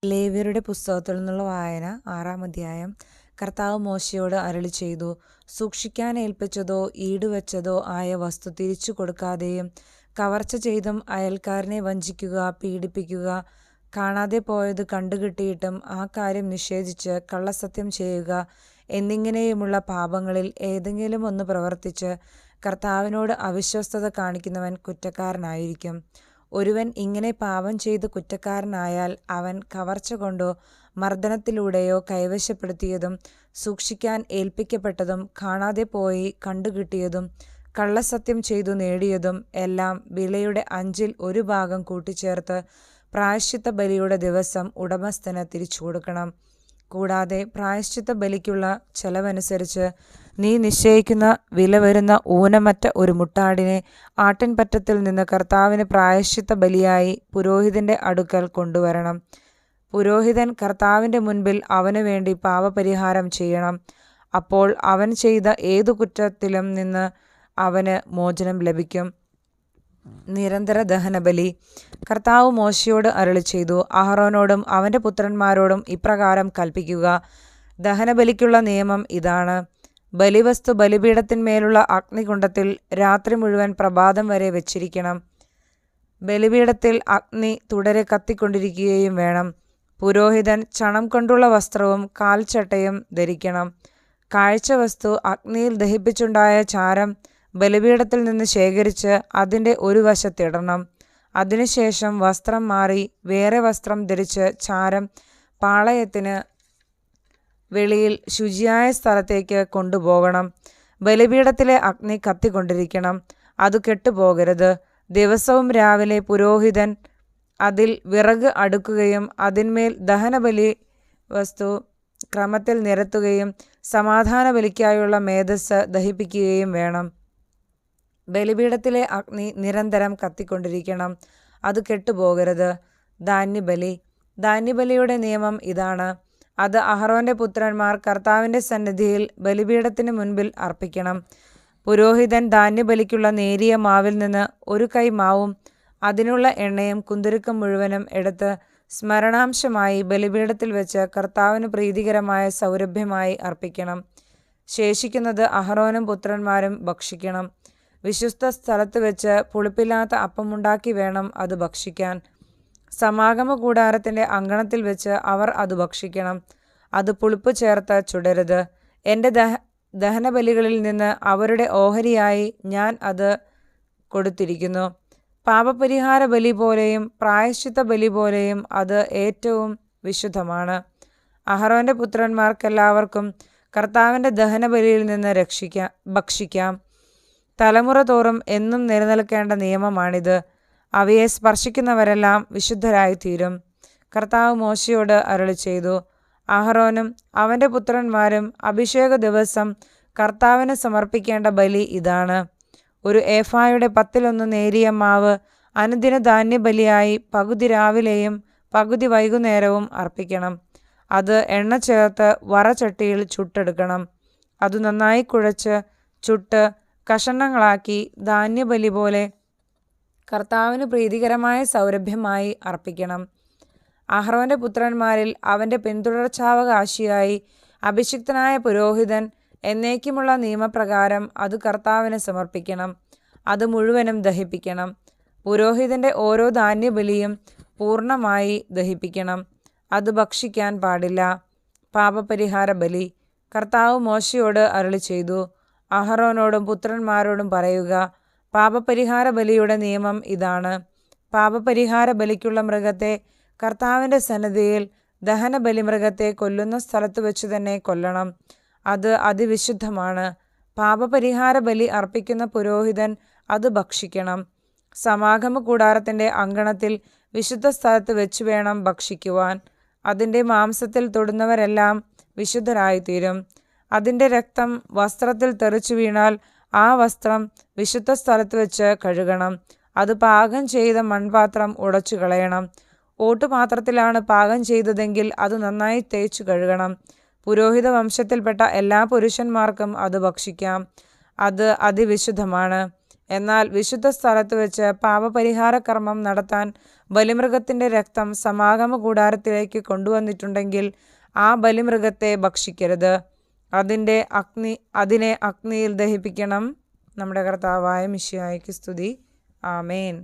ലേവ്യരുടെ പുസ്തകത്തിൽ നിന്നുള്ള വായന 6-ാം അധ്യായം. കർത്താവ് മോശെയോട് അരുളിച്ചെയ്തു, സൂക്ഷിക്കാൻ ഏൽപ്പിച്ചതോ ഈടുവച്ചതോ ആയ വസ്തു തിരിച്ചു കൊടുക്കാതെയും കവർച്ച ചെയ്തും അയൽക്കാരനെ വഞ്ചിക്കുക, പീഡിപ്പിക്കുക, കാണാതെ പോയത് കണ്ടുകിട്ടിയിട്ടും ആ കാര്യം നിഷേധിച്ച് കള്ളസത്യം ചെയ്യുക എന്നിങ്ങനെയുമുള്ള പാപങ്ങളിൽ ഏതെങ്കിലും ഒന്ന് പ്രവർത്തിച്ച് കർത്താവിനോട് അവിശ്വസ്തത കാണിക്കുന്നവൻ കുറ്റക്കാരനായിരിക്കും. ഒരുവൻ ഇങ്ങനെ പാപം ചെയ്ത് കുറ്റക്കാരനായാൽ അവൻ കവർച്ച കൊണ്ടോ മർദ്ദനത്തിലൂടെയോ കൈവശപ്പെടുത്തിയതും സൂക്ഷിക്കാൻ ഏൽപ്പിക്കപ്പെട്ടതും കാണാതെ പോയി കണ്ടുകിട്ടിയതും കള്ളസത്യം ചെയ്തു നേടിയതും എല്ലാം വിലയുടെ 5-ൽ 1 ഭാഗം കൂട്ടിച്ചേർത്ത് പ്രായശ്ചിത്ത ബലിയുടെ ദിവസം ഉടമസ്ഥന് തിരിച്ചു കൊടുക്കണം. കൂടാതെ പ്രായശ്ചിത്ത ബലിക്കുള്ള ചെലവനുസരിച്ച് നീ നിശ്ചയിക്കുന്ന വില വരുന്ന ഊനമറ്റ ഒരു മുട്ടാടിനെ ആട്ടിൻപറ്റത്തിൽ നിന്ന് കർത്താവിന് പ്രായശ്ചിത്ത ബലിയായി പുരോഹിതന്റെ അടുക്കൽ കൊണ്ടുവരണം. പുരോഹിതൻ കർത്താവിന്റെ മുൻപിൽ അവനു വേണ്ടി പാപപരിഹാരം ചെയ്യണം. അപ്പോൾ അവൻ ചെയ്ത ഏതു കുറ്റത്തിലും നിന്ന് അവന് മോചനം ലഭിക്കും. നിരന്തര ദഹനബലി. കർത്താവ് മോശെയോട് അരുളിച്ചെയ്തു, അഹറോനോടും അവന്റെ പുത്രന്മാരോടും ഇപ്രകാരം കൽപ്പിക്കുക, ദഹനബലിക്കുള്ള നിയമം ഇതാണ്. ബലിവസ്തു ബലിപീഠത്തിന്മേലുള്ള അഗ്നികുണ്ഡത്തിൽ രാത്രി മുഴുവൻ പ്രഭാതം വരെ വെച്ചിരിക്കണം. ബലിപീഠത്തിൽ അഗ്നി തുടരെ കത്തിക്കൊണ്ടിരിക്കുകയും വേണം. പുരോഹിതൻ ചണം കൊണ്ടുള്ള വസ്ത്രവും കാൽച്ചട്ടയും ധരിക്കണം. കാഴ്ചവസ്തു അഗ്നിയിൽ ദഹിപ്പിച്ചുണ്ടായ ചാരം ബലിപീഠത്തിൽ നിന്ന് ശേഖരിച്ച് അതിൻ്റെ ഒരു വശത്തിടണം. അതിനുശേഷം വസ്ത്രം മാറി വേറെ വസ്ത്രം ധരിച്ച് ചാരം പാളയത്തിന് വെളിയിൽ ശുചിയായ സ്ഥലത്തേക്ക് കൊണ്ടുപോകണം. ബലിപീഠത്തിലെ അഗ്നി കത്തിക്കൊണ്ടിരിക്കണം, അത് കെട്ടുപോകരുത്. ദിവസവും രാവിലെ പുരോഹിതൻ അതിൽ വിറക് അടുക്കുകയും അതിന്മേൽ ദഹനബലി വസ്തു ക്രമത്തിൽ നിരത്തുകയും സമാധാന ബലിക്കായുള്ള മേധസ്സ് ദഹിപ്പിക്കുകയും വേണം. ബലിപീഠത്തിലെ അഗ്നി നിരന്തരം കത്തിക്കൊണ്ടിരിക്കണം, അത് കെട്ടുപോകരുത്. ധാന്യബലി. ധാന്യബലിയുടെ നിയമം ഇതാണ്. അത് അഹറോന്റെ പുത്രന്മാർ കർത്താവിന്റെ സന്നിധിയിൽ ബലിപീഠത്തിന് മുൻപിൽ അർപ്പിക്കണം. പുരോഹിതൻ ധാന്യബലിക്കുള്ള നേരിയ മാവിൽ നിന്ന് 1 കൈ മാവും അതിനുള്ള എണ്ണയും കുന്തുരുക്കം മുഴുവനും എടുത്ത് സ്മരണാംശമായി ബലിപീഠത്തിൽ വെച്ച് കർത്താവിന് പ്രീതികരമായ സൗരഭ്യമായി അർപ്പിക്കണം. ശേഷിക്കുന്നത് അഹറോനും പുത്രന്മാരും ഭക്ഷിക്കണം. വിശുദ്ധ സ്ഥലത്ത് വെച്ച് പുളിപ്പില്ലാത്ത അപ്പമുണ്ടാക്കി വേണം അത് ഭക്ഷിക്കാൻ. സമാഗമ കൂടാരത്തിന്റെ അങ്കണത്തിൽ വെച്ച് അവർ അത് ഭക്ഷിക്കണം. അത് പുളിപ്പ് ചേർത്ത് ചുടരുത്. എൻ്റെ ദഹനബലികളിൽ നിന്ന് അവരുടെ ഓഹരിയായി ഞാൻ അത് കൊടുത്തിരിക്കുന്നു. പാപപരിഹാര ബലി പോലെയും പ്രായശ്ചിത്ത ബലി പോലെയും അത് ഏറ്റവും വിശുദ്ധമാണ്. അഹറോന്റെ പുത്രന്മാർക്കെല്ലാവർക്കും കർത്താവിൻ്റെ ദഹനബലിയിൽ നിന്ന് ഭക്ഷിക്കാം. തലമുറ തോറും എന്നും നിലനിൽക്കേണ്ട നിയമമാണിത്. അവയെ സ്പർശിക്കുന്നവരെല്ലാം വിശുദ്ധരായിത്തീരും. കർത്താവ് മോശെയോട് അരുളിച്ചെയ്തു, അഹറോനും അവൻ്റെ പുത്രന്മാരും അഭിഷേക ദിവസം കർത്താവിന് സമർപ്പിക്കേണ്ട ബലി ഇതാണ്. 1 ഏഫായുടെ 10-1 നേരിയ മാവ് അനുദിന ധാന്യബലിയായി പകുതി രാവിലെയും പകുതി വൈകുന്നേരവും അർപ്പിക്കണം. അത് എണ്ണ ചേർത്ത് വറചട്ടിയിൽ ചുട്ടെടുക്കണം. അത് നന്നായി കുഴച്ച് ചുട്ട് കഷണങ്ങളാക്കി ധാന്യബലി പോലെ കർത്താവിന് പ്രീതികരമായ സൗരഭ്യമായി അർപ്പിക്കണം. അഹറോന്റെ പുത്രന്മാരിൽ അവൻ്റെ പിന്തുടർച്ചാവകാശിയായി അഭിഷിക്തനായ പുരോഹിതൻ എന്നേക്കുമുള്ള നിയമപ്രകാരം അത് കർത്താവിന് സമർപ്പിക്കണം. അത് മുഴുവനും ദഹിപ്പിക്കണം. പുരോഹിതന്റെ ഓരോ ധാന്യബലിയും പൂർണ്ണമായി ദഹിപ്പിക്കണം. അത് ഭക്ഷിക്കാൻ പാടില്ല. പാപപരിഹാര ബലി. കർത്താവ് മോശെയോട് അരുളിച്ചെയ്തു, അഹറോനോടും പുത്രന്മാരോടും പറയുക, പാപപരിഹാര ബലിയുടെ നിയമം ഇതാണ്. പാപപരിഹാര ബലിക്കുള്ള മൃഗത്തെ കർത്താവിൻ്റെ സന്നിധിയിൽ ദഹനബലി മൃഗത്തെ കൊല്ലുന്ന സ്ഥലത്ത് വെച്ച് തന്നെ കൊല്ലണം. അത് അതിവിശുദ്ധമാണ്. പാപപരിഹാര ബലി അർപ്പിക്കുന്ന പുരോഹിതൻ അത് ഭക്ഷിക്കണം. സമാഗമ കൂടാരത്തിൻ്റെ അങ്കണത്തിൽ വിശുദ്ധ സ്ഥലത്ത് വെച്ച് വേണം ഭക്ഷിക്കുവാൻ. അതിൻ്റെ മാംസത്തിൽ തൊടുന്നവരെല്ലാം വിശുദ്ധരായിത്തീരും. അതിൻ്റെ രക്തം വസ്ത്രത്തിൽ തെറിച്ചു വീണാൽ ആ വസ്ത്രം വിശുദ്ധ സ്ഥലത്ത് വെച്ച് കഴുകണം. അത് പാകം ചെയ്ത മൺപാത്രം ഉടച്ചു കളയണം. ഓട്ടുപാത്രത്തിലാണ് പാകം ചെയ്തതെങ്കിൽ അത് നന്നായി തേച്ചു കഴുകണം. പുരോഹിത വംശത്തിൽപ്പെട്ട എല്ലാ പുരുഷന്മാർക്കും അത് ഭക്ഷിക്കാം. അത് അതിവിശുദ്ധമാണ്. എന്നാൽ വിശുദ്ധ സ്ഥലത്ത് വെച്ച് പാപപരിഹാര കർമ്മം നടത്താൻ ബലിമൃഗത്തിൻ്റെ രക്തം സമാഗമ കൂടാരത്തിലേക്ക് കൊണ്ടുവന്നിട്ടുണ്ടെങ്കിൽ ആ ബലിമൃഗത്തെ ഭക്ഷിക്കരുത്. അതിനെ അഗ്നിയിൽ ദഹിപ്പിക്കണം. നമ്മുടെ കർത്താവായ മിശിഹായ്ക്ക് സ്തുതി. ആമേൻ.